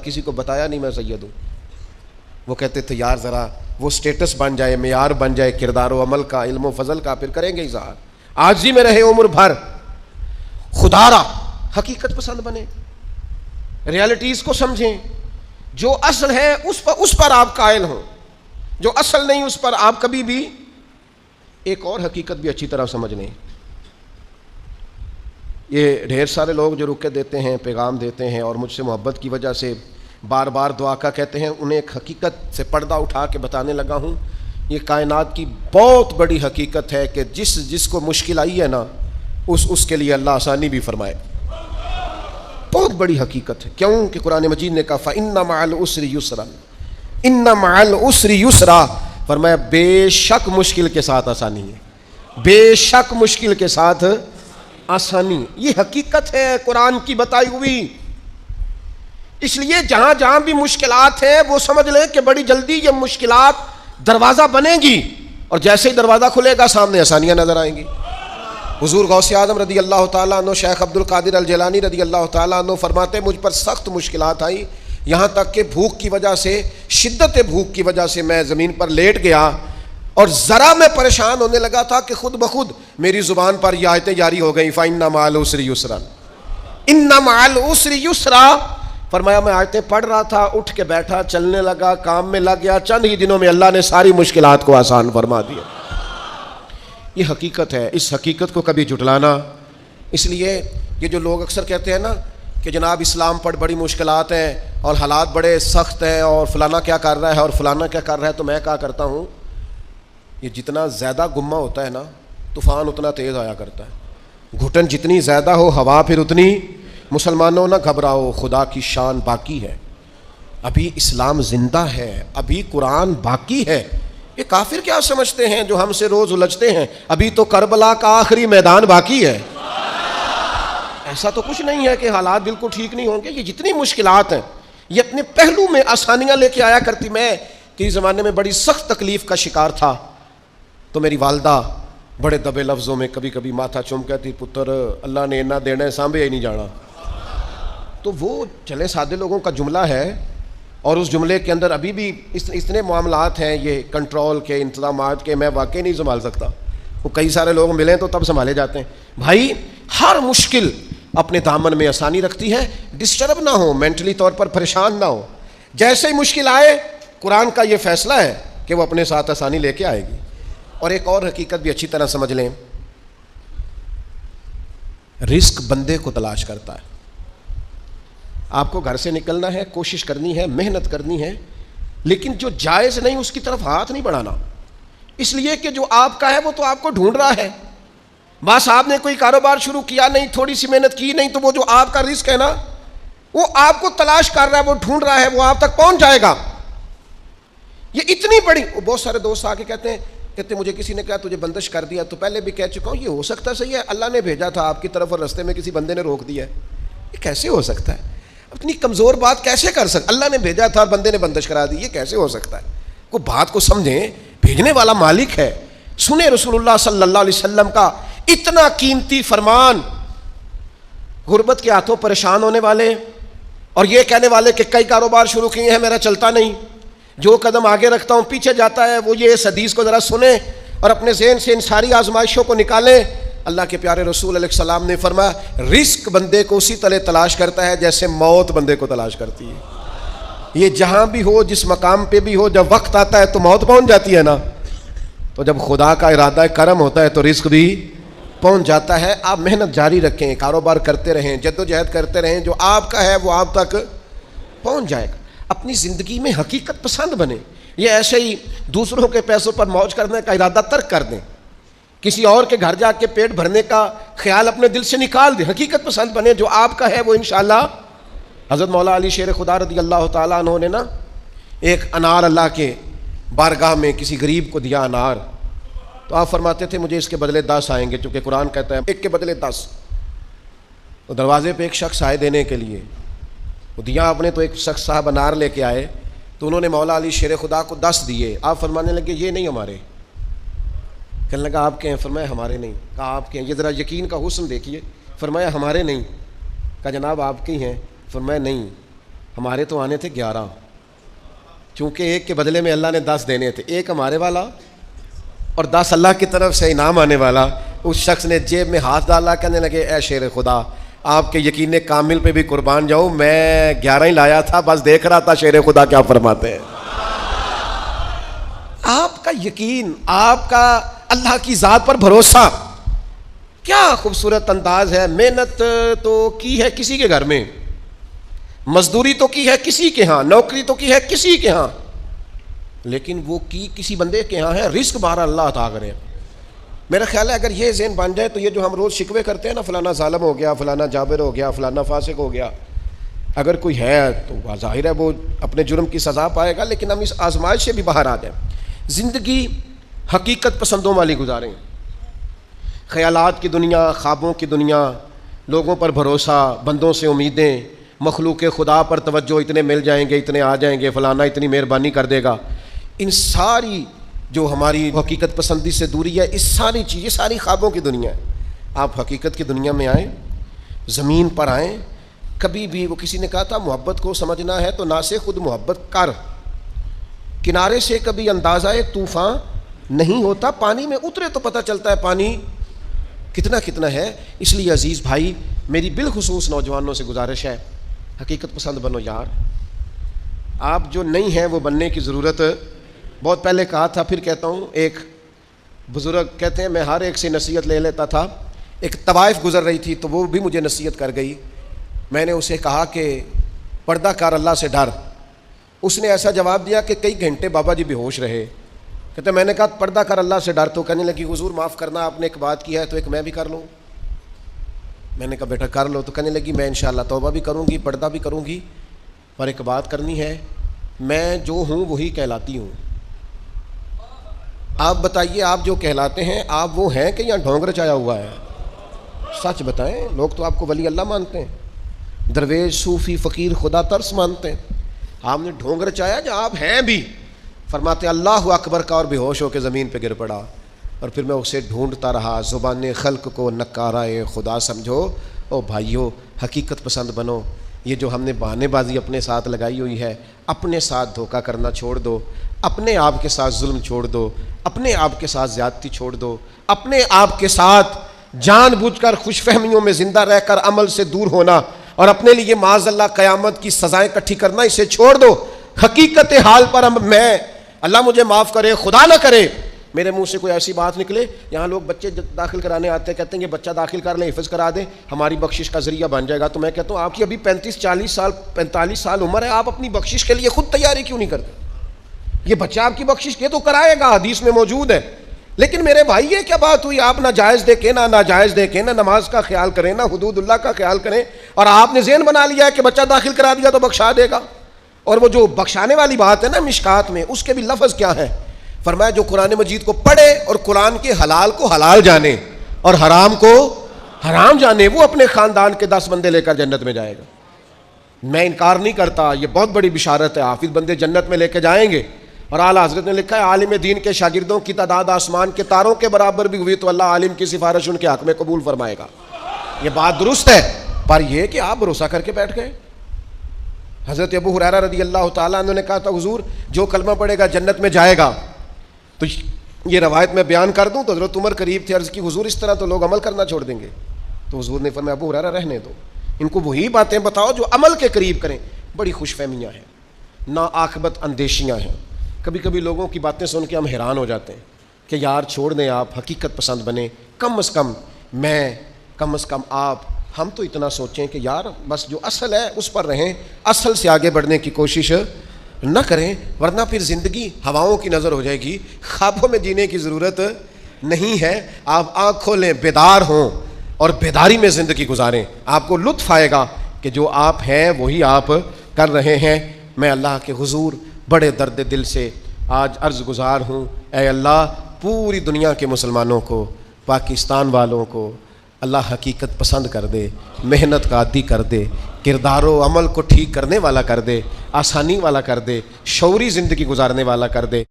کسی کو بتایا نہیں میں سید ہوں. وہ کہتے تھے یار ذرا وہ سٹیٹس بن جائے, معیار بن جائے کردار و عمل کا, علم و فضل کا, پھر کریں گے اظہار. عاجزی میں رہے عمر بھر, خدا را حقیقت پسند بنے, ریالٹیز کو سمجھیں, جو اصل ہے اس پر آپ قائل ہوں, جو اصل نہیں اس پر آپ کبھی بھی. ایک اور حقیقت بھی اچھی طرح سمجھ لیں, یہ ڈھیر سارے لوگ جو رکے دیتے ہیں, پیغام دیتے ہیں اور مجھ سے محبت کی وجہ سے بار بار دعا کا کہتے ہیں, انہیں ایک حقیقت سے پردہ اٹھا کے بتانے لگا ہوں. یہ کائنات کی بہت بڑی حقیقت ہے کہ جس کو مشکل آئی ہے نا, اس کے لیے اللہ آسانی بھی فرمائے. بہت بڑی حقیقت ہے. کیوں کہ قرآن مجید نے کہا فَإِنَّ مَعَ الْعُسْرِ يُسْرًا, إِنَّ مَعَ الْعُسْرِ يُسْرًا, فرمایا بے شک مشکل کے ساتھ آسانی ہے, بے شک مشکل کے ساتھ آسانی. یہ حقیقت ہے قرآن کی بتائی ہوئی. اس لیے جہاں جہاں بھی مشکلات ہیں وہ سمجھ لیں کہ بڑی جلدی یہ مشکلات دروازہ بنے گی, اور جیسے ہی دروازہ کھلے گا سامنے آسانیاں نظر آئیں گی. حضور غوث اعظم رضی اللہ تعالیٰ عنہ, شیخ عبد القادر الجیلانی رضی اللہ تعالیٰ عنہ فرماتے مجھ پر سخت مشکلات آئیں, یہاں تک کہ بھوک کی وجہ سے, شدت بھوک کی وجہ سے میں زمین پر لیٹ گیا, اور ذرا میں پریشان ہونے لگا تھا کہ خود بخود میری زبان پر یہ آیتیں جاری ہو گئیں فَإِنَّ مَعَ الْعُسْرِ يُسْرًا, إِنَّ مَعَ الْعُسْرِ يُسْرًا. فرمایا میں آیتیں پڑھ رہا تھا, اٹھ کے بیٹھا, چلنے لگا, کام میں لگ گیا, چند ہی دنوں میں اللہ نے ساری مشکلات کو آسان فرما دیا. یہ حقیقت ہے, اس حقیقت کو کبھی جھٹلانا. اس لیے یہ جو لوگ اکثر کہتے ہیں نا کہ جناب اسلام پر بڑی مشکلات ہیں اور حالات بڑے سخت ہیں اور فلانا کیا کر رہا ہے اور فلانا کیا کر رہا ہے, تو میں کہا کرتا ہوں یہ جتنا زیادہ گمہ ہوتا ہے نا طوفان اتنا تیز آیا کرتا ہے. گھٹن جتنی زیادہ ہو ہوا پھر اتنی. مسلمانوں نہ گھبراؤ, خدا کی شان باقی ہے, ابھی اسلام زندہ ہے, ابھی قرآن باقی ہے. یہ کافر کیا سمجھتے ہیں جو ہم سے روز الجھتے ہیں, ابھی تو کربلا کا آخری میدان باقی ہے. ایسا تو کچھ نہیں ہے کہ حالات بالکل ٹھیک نہیں ہوں گے. یہ جتنی مشکلات ہیں یہ اپنے پہلو میں آسانیاں لے کے آیا کرتی. میں کسی زمانے میں بڑی سخت تکلیف کا شکار تھا, تو میری والدہ بڑے دبے لفظوں میں کبھی کبھی ماتھا چوم کہتی پتر اللہ نے اتنا دینا ہے سانبھے ہی نہیں جانا. تو وہ چلے سادے لوگوں کا جملہ ہے, اور اس جملے کے اندر ابھی بھی اتنے معاملات ہیں یہ کنٹرول کے, انتظامات کے, میں واقعی نہیں سنبھال سکتا. وہ کئی سارے لوگ ملیں تو تب سنبھالے جاتے ہیں. بھائی ہر مشکل اپنے دامن میں آسانی رکھتی ہے. ڈسٹرب نہ ہو, مینٹلی طور پر پریشان نہ ہو. جیسے ہی مشکل آئے قرآن کا یہ فیصلہ ہے کہ وہ اپنے ساتھ آسانی لے کے آئے گی. اور ایک اور حقیقت بھی اچھی طرح سمجھ لیں, رزق بندے کو تلاش کرتا ہے. آپ کو گھر سے نکلنا ہے, کوشش کرنی ہے, محنت کرنی ہے, لیکن جو جائز نہیں اس کی طرف ہاتھ نہیں بڑھانا. اس لیے کہ جو آپ کا ہے وہ تو آپ کو ڈھونڈ رہا ہے. بس آپ نے کوئی کاروبار شروع کیا نہیں, تھوڑی سی محنت کی نہیں, تو وہ جو آپ کا رزق ہے نا وہ آپ کو تلاش کر رہا ہے, وہ ڈھونڈ رہا ہے, وہ آپ تک پہنچ جائے گا. یہ اتنی بڑی. بہت سارے دوست آ کے کہتے مجھے کسی نے کہا تجھے بندش کر دیا. تو پہلے بھی کہہ چکا ہوں یہ ہو سکتا صحیح ہے, اللہ نے بھیجا تھا آپ کی طرف اور رستے میں کسی بندے نے روک دیا ہے. یہ کیسے ہو سکتا ہے؟ اپنی کمزور بات کیسے کر سکتا؟ اللہ نے بھیجا تھا اور بندے نے بندش کرا دی, یہ کیسے ہو سکتا ہے؟ کوئی بات کو سمجھیں, بھیجنے والا مالک ہے. سنیں رسول اللہ صلی اللہ علیہ وسلم کا اتنا قیمتی فرمان. غربت کے ہاتھوں پریشان ہونے والے اور یہ کہنے والے کہ کئی کاروبار شروع کیے ہیں میرا چلتا نہیں, جو قدم آگے رکھتا ہوں پیچھے جاتا ہے, وہ یہ اس حدیث کو ذرا سنیں اور اپنے ذہن سے ان ساری آزمائشوں کو نکالیں. اللہ کے پیارے رسول علیہ السلام نے فرمایا رزق بندے کو اسی طرح تلاش کرتا ہے جیسے موت بندے کو تلاش کرتی ہے. یہ جہاں بھی ہو, جس مقام پہ بھی ہو, جب وقت آتا ہے تو موت پہنچ جاتی ہے نا, تو جب خدا کا ارادہ کرم ہوتا ہے تو رزق بھی پہنچ جاتا ہے. آپ محنت جاری رکھیں, کاروبار کرتے رہیں, جدوجہد کرتے رہیں, جو آپ کا ہے وہ آپ تک پہنچ جائے گا. اپنی زندگی میں حقیقت پسند بنے. یہ ایسے ہی دوسروں کے پیسوں پر موج کرنے کا ارادہ ترک کر دیں, کسی اور کے گھر جا کے پیٹ بھرنے کا خیال اپنے دل سے نکال دیں. حقیقت پسند بنے, جو آپ کا ہے وہ انشاءاللہ. حضرت مولا علی شیر خدا رضی اللہ تعالیٰ عنہ نے نا ایک انار اللہ کے بارگاہ میں کسی غریب کو دیا انار, تو آپ فرماتے تھے مجھے اس کے بدلے 10 آئیں گے, چونکہ قرآن کہتا ہے ایک کے بدلے 10. تو دروازے پہ ایک شخص آئے دینے کے لیے, وہ دیا آپ نے, تو ایک شخص صاحب انار لے کے آئے, تو انہوں نے مولا علی شیر خدا کو 10 دیے. آپ فرمانے لگے یہ نہیں ہمارے. کہنے لگا آپ کے ہیں؟ فرمایا ہمارے نہیں. کہا آپ کے ہیں؟ یہ ذرا یقین کا حسن دیکھیے. فرمایا ہمارے نہیں. کہا جناب آپ کے ہیں؟ فرمایا نہیں ہمارے تو آنے تھے 11، چونکہ ایک کے بدلے میں اللہ نے 10 دینے تھے، ایک ہمارے والا اور 10 اللہ کی طرف سے انعام آنے والا۔ اس شخص نے جیب میں ہاتھ ڈالا، کہنے لگے اے شیر خدا، آپ کے یقین کامل پہ بھی قربان جاؤں، میں 11 ہی لایا تھا، بس دیکھ رہا تھا شیر خدا کیا فرماتے ہیں۔ آپ کا یقین، آپ کا اللہ کی ذات پر بھروسہ، کیا خوبصورت انداز ہے۔ محنت تو کی ہے کسی کے گھر میں، مزدوری تو کی ہے کسی کے ہاں، نوکری تو کی ہے کسی کے ہاں، لیکن وہ کی کسی بندے کے ہاں ہے، رزق بارہ اللہ عطا کرے۔ میرا خیال ہے اگر یہ ذہن بن جائے تو یہ جو ہم روز شکوے کرتے ہیں نا، فلانا ظالم ہو گیا، فلانا جابر ہو گیا، فلانا فاسق ہو گیا، اگر کوئی ہے تو ظاہر ہے وہ اپنے جرم کی سزا پائے گا، لیکن ہم اس آزمائش سے بھی باہر آ جائیں، زندگی حقیقت پسندوں والی گزاریں۔ خیالات کی دنیا، خوابوں کی دنیا، لوگوں پر بھروسہ، بندوں سے امیدیں، مخلوق خدا پر توجہ، اتنے مل جائیں گے، اتنے آ جائیں گے، فلانا اتنی مہربانی کر دے گا، ان ساری جو ہماری حقیقت پسندی سے دوری ہے، اس ساری چیزیں، ساری خوابوں کی دنیا ہے۔ آپ حقیقت کی دنیا میں آئیں، زمین پر آئیں۔ کبھی بھی وہ کسی نے کہا تھا محبت کو سمجھنا ہے تو نہ سے خود محبت کر، کنارے سے کبھی اندازہ طوفان نہیں ہوتا، پانی میں اترے تو پتہ چلتا ہے پانی کتنا کتنا ہے۔ اس لیے عزیز بھائی، میری بالخصوص نوجوانوں سے گزارش ہے، حقیقت پسند بنو یار۔ آپ جو نہیں ہیں وہ بننے کی ضرورت، بہت پہلے کہا تھا پھر کہتا ہوں، ایک بزرگ کہتے ہیں میں ہر ایک سے نصیحت لے لیتا تھا، ایک طوائف گزر رہی تھی تو وہ بھی مجھے نصیحت کر گئی، میں نے اسے کہا کہ پردہ کار اللہ سے ڈر، اس نے ایسا جواب دیا کہ کئی گھنٹے بابا جی بے ہوش رہے۔ کہتے میں نے کہا پردہ کار اللہ سے ڈر، تو کہنے لگی حضور معاف کرنا، آپ نے ایک بات کی ہے تو ایک میں بھی کر لوں۔ میں نے کہا بیٹا کر لو، تو کہنے لگی میں انشاءاللہ توبہ بھی کروں گی، پردہ بھی کروں گی، پر ایک بات کرنی ہے، میں جو ہوں وہی کہلاتی ہوں۔ آپ بتائیے آپ جو کہلاتے ہیں آپ وہ ہیں کہ یہاں ڈھونگ رچایا ہوا ہے؟ سچ بتائیں، لوگ تو آپ کو ولی اللہ مانتے ہیں، درویش، صوفی، فقیر، خدا ترس مانتے ہیں، آپ نے ڈھونگ رچایا جو آپ ہیں بھی۔ فرماتے اللہ اکبر کا اور بے ہوش ہو کے زمین پہ گر پڑا، اور پھر میں اسے ڈھونڈتا رہا، زبان خلق کو نکارائے خدا سمجھو۔ او بھائیو، حقیقت پسند بنو۔ یہ جو ہم نے بہانے بازی اپنے ساتھ لگائی ہوئی ہے، اپنے ساتھ دھوکہ کرنا چھوڑ دو، اپنے آپ کے ساتھ ظلم چھوڑ دو، اپنے آپ کے ساتھ زیادتی چھوڑ دو، اپنے آپ کے ساتھ جان بوجھ کر خوش فہمیوں میں زندہ رہ کر عمل سے دور ہونا اور اپنے لیے معاذ اللہ قیامت کی سزائیں اکٹھی کرنا، اسے چھوڑ دو۔ حقیقت حال پر میں، اللہ مجھے معاف کرے، خدا نہ کرے میرے منہ سے کوئی ایسی بات نکلے، یہاں لوگ بچے داخل کرانے آتے ہیں، کہتے ہیں کہ بچہ داخل کر لیں، حفظ کرا دیں، ہماری بخشش کا ذریعہ بن جائے گا، تو میں کہتا ہوں آپ کی ابھی 45 سال عمر ہے، آپ اپنی بخشش کے لیے خود تیاری کیوں نہیں کرتے؟ یہ بچہ آپ کی بخشش کے تو کرائے گا، حدیث میں موجود ہے، لیکن میرے بھائی یہ کیا بات ہوئی، آپ نہ جائز دے کے نہ ناجائز دے کے، نہ نماز کا خیال کریں، نہ حدود اللہ کا خیال کریں، اور آپ نے ذہن بنا لیا ہے کہ بچہ داخل کرا دیا تو بخشا دے گا۔ اور وہ جو بخشانے والی بات ہے نا مشکات میں، اس کے بھی لفظ کیا ہے؟ فرمایا جو قرآن مجید کو پڑھے اور قرآن کے حلال کو حلال جانے اور حرام کو حرام جانے، وہ اپنے خاندان کے 10 بندے لے کر جنت میں جائے گا۔ میں انکار نہیں کرتا، یہ بہت بڑی بشارت ہے، حافظ بندے جنت میں لے کے جائیں گے، اور اعلیٰ حضرت نے لکھا ہے عالم دین کے شاگردوں کی تعداد آسمان کے تاروں کے برابر بھی ہوئی تو اللہ عالم کی سفارش ان کے حق میں قبول فرمائے گا۔ یہ بات درست ہے، پر یہ کہ آپ بھروسہ کر کے بیٹھ گئے۔ حضرت ابو ہریرہ رضی اللہ تعالیٰ عنہ نے کہا تھا حضور جو کلمہ پڑھے گا جنت میں جائے گا، تو یہ روایت میں بیان کر دوں تو حضرت عمر قریب تھے، عرض کی حضور اس طرح تو لوگ عمل کرنا چھوڑ دیں گے، تو حضور نے فرمایا ابو ہریرہ رہنے دو، ان کو وہی باتیں بتاؤ جو عمل کے قریب کریں۔ بڑی خوش فہمیاں ہیں، نا عاقبت اندیشیاں ہیں۔ کبھی کبھی لوگوں کی باتیں سن کے ہم حیران ہو جاتے ہیں کہ یار چھوڑ دیں، آپ حقیقت پسند بنیں، کم از کم میں، کم از کم آپ، ہم تو اتنا سوچیں کہ یار بس جو اصل ہے اس پر رہیں، اصل سے آگے بڑھنے کی کوشش نہ کریں، ورنہ پھر زندگی ہواؤں کی نظر ہو جائے گی، خوابوں میں جینے کی ضرورت نہیں ہے۔ آپ آنکھ کھولیں، بیدار ہوں اور بیداری میں زندگی گزاریں، آپ کو لطف آئے گا کہ جو آپ ہیں وہی آپ کر رہے ہیں۔ میں اللہ کے حضور بڑے درد دل سے آج عرض گزار ہوں، اے اللہ پوری دنیا کے مسلمانوں کو، پاکستان والوں کو اللہ حقیقت پسند کر دے، محنت کا عادی کر دے، کردار و عمل کو ٹھیک کرنے والا کر دے، آسانی والا کر دے، شعوری زندگی گزارنے والا کر دے۔